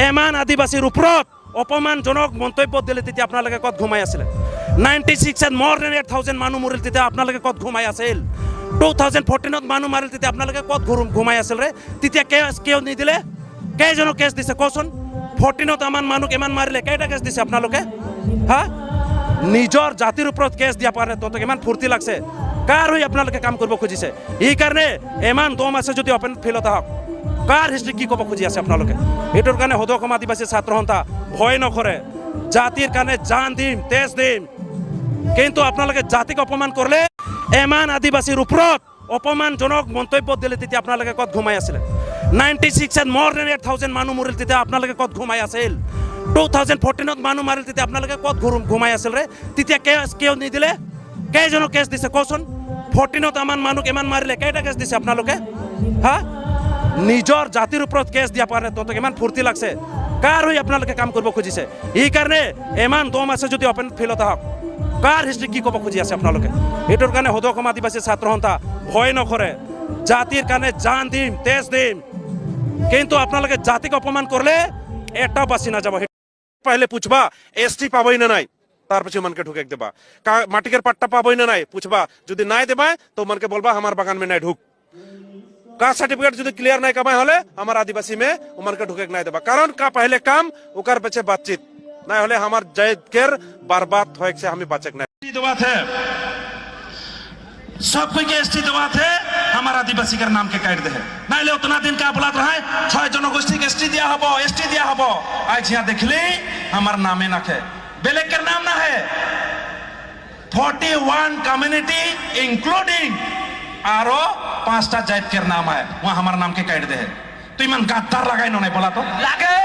এমান আদিবাসীৰ ওপৰত অপমানজনক মন্তব্য দিলে তেতিয়া আপোনালোকে ক'ত ঘুমাই আছিলে 96 more than 8,000 মানুহ মৰিল তেতিয়া আপোনালোকে ক'ত ঘুমাই আছিল 2014 মানুহ মাৰিল তেতিয়া আপোনালোকে ক'ত ঘুমাই আছিল ৰে তেতিয়া কিয় নিদিলে কেইজনক কেছ দিছে কচোন 14 আমাৰ মানুহক ইমান মাৰিলে কেইটা কেছ দিছে আপোনালোকে হা নিজৰ জাতিৰ ওপৰত কেছ দিয়া পাৰে তহঁতক ইমান ফূৰ্তি লাগছে কাৰ হৈ আপোনালোকে কাম কৰিব খুজিছে এই কাৰণে ইমান দম আছে যদি অপেন ফিল্ডত আহক কাৰ হিষ্ট্ৰী কি ক'ব খুজি আছে আপোনালোকে এইটোৰ কাৰণে সদৌ অসম আদিবাসী ছাত্ৰ সন্থা ভয় নকৰে জাতিৰ কাৰণে জান দিম তেজ দিম কিন্তু আপোনালোকে জাতিক অপমান কৰিলে ইমান আদিবাসীৰ ওপৰত অপমানজনক মন্তব্য দিলে তেতিয়া আপোনালোকে ক'ত ঘুমাই আছিলে 96 more than 8,000 মানুহ মৰিল তেতিয়া আপোনালোকে ক'ত ঘুমাই আছিল 2014 মানুহ মাৰিল তেতিয়া আপোনালোকে ক'ত ঘুমাই আছিল ৰে তেতিয়া কিয় নিদিলে কেইজনক কেছ দিছে কচোন 14 আমাৰ মানুহক ইমান মাৰিলে কেইটা কেছ দিছে আপোনালোকে হা নিজৰ জাতিৰ ওপৰত কেছ দিয়া পাৰে তহঁতক ইমান ফূৰ্তি লাগছে কাৰ হৈ আপোনালোকে কাম কৰিব খুজিছে এই কাৰণে ইমান দম আছে যদি অপেন ফিল্ডত আহক কাৰ হিষ্ট্ৰী কি ক'ব খুজি আছে আপোনালোকে এইটোৰ কাৰণে সদৌ অসম আদিবাসী ছাত্ৰ সন্থা ভয় নকৰে জাতিৰ কাৰণে জান দিম তেজ দিম কিন্তু আপোনালোকে জাতিক অপমান কৰিলে এটাও বাচি নাযাব पहले पूछबा एसटी पाबई ना नाई तार पछी मन के ढुके देबा का माटिकर पट्टा पाबई ना नाई पूछबा यदि नाई देबा तो मन के बोलबा हमार बागान में नाई ढुक कास्ट सर्टिफिकेट यदि क्लियर नाई कमाय होले हमार आदिवासी में मन के ढुके नाई देबा कारण का पहले काम ओकर बचे बातचीत नाई होले हमार जय केर बर्बाद होए से हमें बचक नाई दवा थे सब कोई के एसटी दवा थे हमारा आदिवासी का नाम के काट दे ना ले उतना दिन का बोला रहा है 6 जनगोष्ठी के एसटी दिया हबो आज यहाँ देखली हमार नामे ना है बेलेग के नाम ना है 41 कम्युनिटी इंक्लूडिंग आरो 5टा जात के नाम है वहाँ हमारा नाम के काट दे तो इमान गद्दार लगाई नो नहीं बोला तो लागे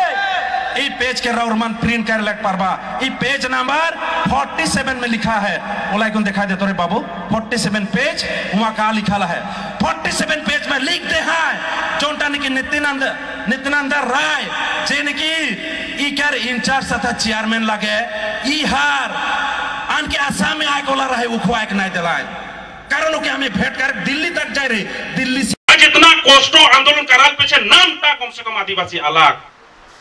ये पेज के रौरमान प्रिंट कर लग पारबा ये पेज नंबर 47 में लिखा है ओला कौन दिखाई दे तो रे बाबू 47 पेज वहाँ का लिखा है 47 पेज में लिख दे हैं जोंटा ने कि नित्यानंद राय जेने की ई कर इंचार्ज तथा चेयरमैन लगे ई हार आन के आसाम में आए कोला रहे उखवा एक नहीं दिलाए कारण ओके हमें भेंट कर दिल्ली तक जाए रे दिल्ली से जितना कोष्टो आंदोलन कराल पीछे नाम था कम से कम आदिवासी अलग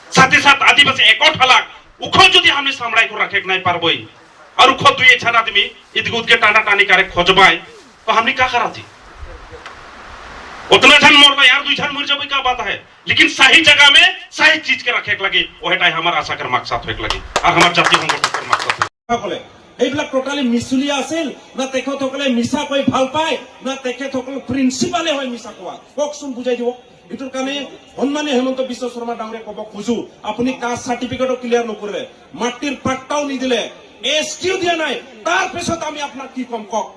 साथ ही साथ आदिवासी एकट हलाक उखो যদি हमने सामराई को रखे नहीं पारबई और उखो दुई छन आदमी इदगुद के टाना टानी करे खोजबाई तो हमने क्या करा थी उतना छन मोरबा यार दुई छन मर जाबई का बात है लेकिन सही जगह में सही चीज के रखे लगी ओहेटाई हमार आशा कर मकसद होए लगी और हमार जाति संगठन मकसद बोले এইবিলাক টোটালি মিছুলি আছিল না তেখেতসকলে মিছা কৈ ভাল পায় না তেখেতসকল প্ৰিন্সিপালে হয় মিছা কোৱা ককচোন বুজাই দিব এটোৰ কাৰণে সন্মানী হেমন্ত বিশ্ব শৰ্মা ডাঙৰে কব খুজু আপুনি কাষ্ট সাৰ্টিফিকেটও ক্লিয়াৰ নকৰিলে মাটিৰ পাট্টাও নিদিলে এসটিও দিয়া নাই তাৰ পিছত আমি আপোনাক কি কম কক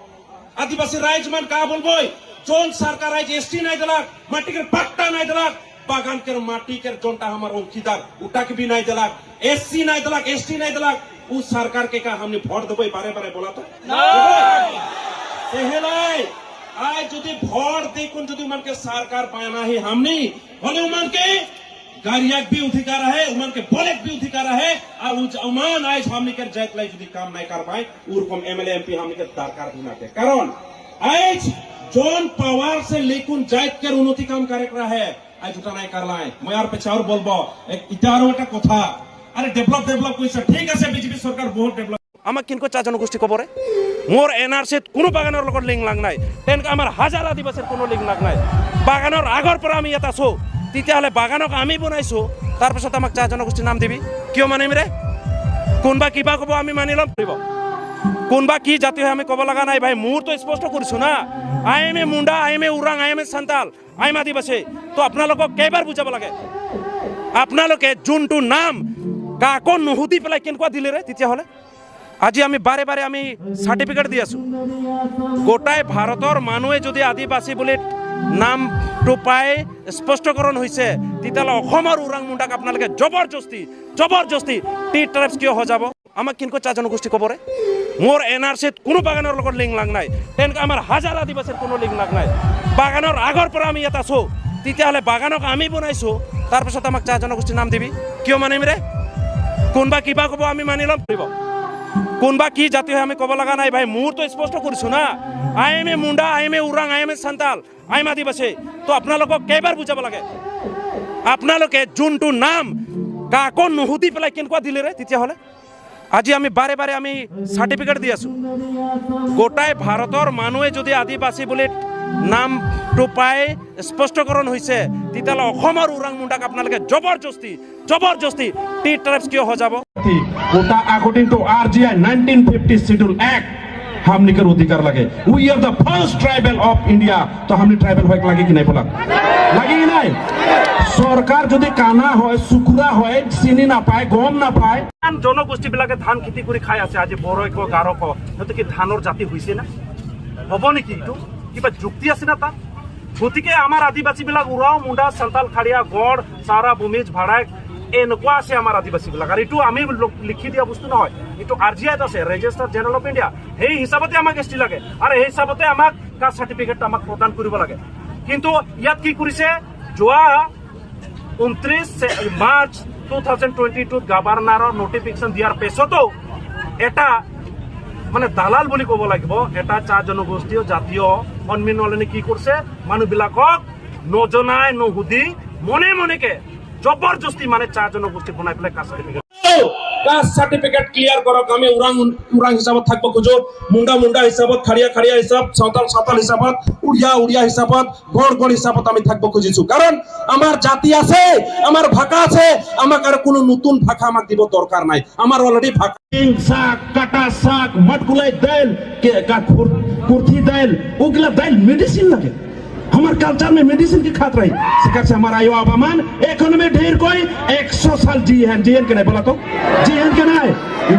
আদিবাসী ৰাইজমান কা বলবই जोन सरकार राइज एसटी नहीं दिलाक माटी के पट्टा नहीं दिलाक बागान के माटी के जोनटा हमार औखीदार उटाक भी नहीं दिलाक एससी नहीं दिलाक एसटी नहीं दिलाक उस सरकार के का हमने वोट देबो बारे बारे बोला तो नहीं आज যদি ভোট দেখুন যদি मन के सरकार पाना ही हमने होले मन के गाड़ियाक भी अधिकार है उमन के बोलेक भी अधिकार है और उमान आज हमने के जात लाई যদি काम नहीं कर पाए उरकम एमएलए एमपी हमने के दरकार भी ना के कारण आज जोन पावर से लेकुन जात के उन्नति काम करे रहा है आज उठा नहीं कर लाए मैं यार पे और बोलबो एक इतारो এটা কথা আরে ডেভেলপ কইছে ঠিক আছে বিজেপি সরকার বহুত ডেভেলপ আমাক কিনকো চা জনগোষ্ঠী কবরে মোর এনআরসি কোনো বাগানৰ লগত লিংক লাগ নাই তেন আমাৰ হাজাৰ আদিবাসীৰ কোনো লিংক লাগ নাই বাগানৰ আগৰ পৰা আমি এটা আছো তেতিয়াহলে বাগানক আমি বনাইছো তাৰ পিছত আমাক চা জনগোষ্ঠী নাম দিবি কিয় মানিম ৰে কোনবা কিবা কব আমি মানি লম কোনবা কি জাতি হয় আমি কব লাগা নাই ভাই মোর তো স্পষ্ট কৰিছো না I M A Munda I M A Orang I M A Santal I am আদিবাসী তো আপোনালোকক কেইবাৰ বুজাব লাগে আপোনালোকে যোনটো নাম কাকো নুহুদি পেলাই কেনেকুৱা দিলে ৰে তেতিয়াহলে আজি আমি বাৰে বাৰে আমি সাৰ্টিফিকেট দি আছো গোটাই ভাৰতৰ মানুহে যদি আদিবাসী বুলি নামটো পাই স্পষ্টকৰণ হৈছে তেতিয়াহলে অসমৰ উৰাং মুন্ডাক আপোনালোকে জবৰদস্তি টি ট্ৰাইবছ কিয় হৈ যাব আমাক কিনকো চা জনগোষ্ঠী কবৰে মোৰ এনআৰসি কোনো বাগানৰ লগত লিংক লাগ নাই তেন আমাৰ হাজাৰ আদিবাসীৰ কোনো লিংক লাগ নাই বাগানৰ আগৰ পৰা আমি এটা আছো তেতিয়াহলে বাগানক আমি বনাইছো তাৰ পিছত আমাক চা জনগোষ্ঠী নাম দিবি কিয় মানিম ৰে কোনবা কিবা কব আমি মানি লম কোনবা কি জাতি হয় আমি কব লাগা নাই ভাই মোর তো স্পষ্ট কৰিছো না I M A Munda I M A Orang I M A Santal I am আদিবাসী তো আপোনালোকক কেইবাৰ বুজাব লাগে আপোনালোকে যোনটো নাম কাকো নুসুধি পেলাই কেনেকুৱা দিলে ৰে তেতিয়াহ'লে আজি আমি বাৰে বাৰে আমি চাৰ্টিফিকেট দি আছোঁ গোটাই ভাৰতৰ মানুহে যদি আদিবাসী বুলি নামটো পাই স্পষ্টকৰণ হৈছে তেতিয়াহ'লে অসমৰ ওৰাং মুণ্ডাক আপোনালোকে জবৰদস্তি টি ট্ৰাইবছ কিয় হৈ যাব quota according to RGI 1950 schedule act हमने कर अधिकार लगे we are the first tribal of India तो हमने ट्राइबल होए लगे कि नहीं बोला लगे कि नहीं सरकार যদি কানা হয় সুকুরা হয় চিনি না পায় গম না পায় জনগোষ্ঠীবিলাকে ধান খেতি কৰি খাই আছে আজি বড়ো কো গাৰো কো সেইটো কি ধানৰ জাতি হৈছে না হ'ব নেকি এইটো কিবা যুক্তি আছে না তাত গতিকে আমাৰ আদিবাসীবিলাক উৰাও মুণ্ডা সান্তাল খাড়িয়া গড় সাৰা ভূমিজ ভাড়াক এনেকুৱা আছে আমাৰ আদিবাসীবিলাক আৰু এইটো আমি লিখি দিয়া বস্তু নহয় এইটো RGIত আছে ৰেজিষ্টাৰ জেনেৰেল অফ ইণ্ডিয়া সেই হিচাপতে আমাক এছটি লাগে আৰু সেই হিচাপতে আমাক কাষ্ট চাৰ্টিফিকেট আমাক প্ৰদান কৰিব লাগে কিন্তু ইয়াত কি কৰিছে যোৱা 29 মাৰ্চ 2022 গভৰ্ণৰৰ নটিফিকেশ্যন দিয়াৰ পিছতো এটা মানে দালাল বুলি ক'ব লাগিব এটা চাহ জনগোষ্ঠীয় জাতীয় সন্মিলনে কি কৰিছে মানুহবিলাকক নজনাই নুসুধি মনে মনেকে জবরদস্তি মানে চার জনগোষ্ঠী বনাই পেলাই কাস্ট সার্টিফিকেট ক্লিয়ার করক আমি উরাং হিসাবত থাকবো খুঁজো মুন্ডা হিসাবত খাড়িয়া হিসাব সাঁওতাল হিসাবত উড়িয়া হিসাবত গড় হিসাবত আমি থাকবো খুঁজিছো কারণ আমার জাতি আছে আমার ভাষা আছে আমাক আর কোনো নতুন ভাষা আমাক দিব দরকার নাই আমার অলরেডি ভাষা শাক কাটা শাক মটকুলাই দাইল কুর্থি দাইল ওগুলা দাইল মেডিসিন লাগে हमारे कल्चर में मेडिसिन की खात रही सिकर से हमारा आयो आबामान इकोनॉमी ढेर कोई 100 साल जीएन के नहीं बोला तो जीएन के नहीं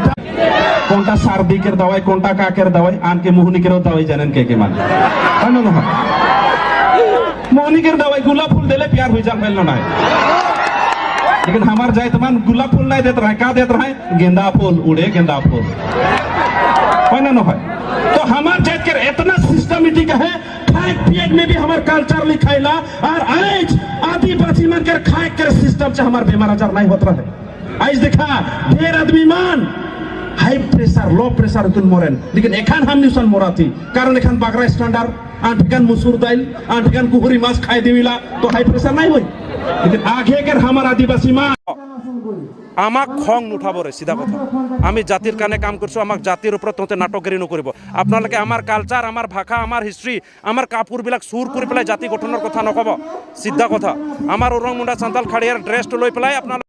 कोंटा सर्दी के दवाई कोंटा का के दवाई आन के मोहनी के दवाई जानन के मान है ना मोहनी के दवाई गुलाब फूल देले प्यार हो जान फैलना नहीं लेकिन हमार जाए तमान गुलाब फूल नहीं देते रहे का देते रहे गेंदा फूल उड़े गेंदा फूल है ना है तो हमार जात के इतना सिस्टमेटिक है खाए पिए में भी हमार कल्चर लिखाइला और आज आदिवासी मन के खाए के सिस्टम से हमार बीमार आजार नहीं होत रहे आज देखा ढेर आदमी मान हाई प्रेशर लो प्रेशर तुन मोरेन लेकिन एखान हम निसन मोराती कारण एखान बागरा स्टैंडर्ड आठगान मुसुर दाइल आठगान कुहरी मांस खाई देविला तो हाई प्रेशर नहीं होई लेकिन आगे के हमार आदिवासी मान আমাক খং নুঠাবৰে চিধা কথা আমি জাতিৰ কাৰণে কাম কৰিছোঁ আমাক জাতিৰ ওপৰত তহঁতে নাটকগিৰি নকৰিব আপোনালোকে আমাৰ কালচাৰ আমাৰ ভাষা আমাৰ হিষ্ট্ৰী আমাৰ কাপোৰবিলাক চুৰ কৰি পেলাই জাতি গঠনৰ কথা নক'ব চিধা কথা আমাৰ ওৰাং মুণ্ডা সান্তাল খাড়িয়াৰ ড্ৰেছটো লৈ পেলাই আপোনালোকে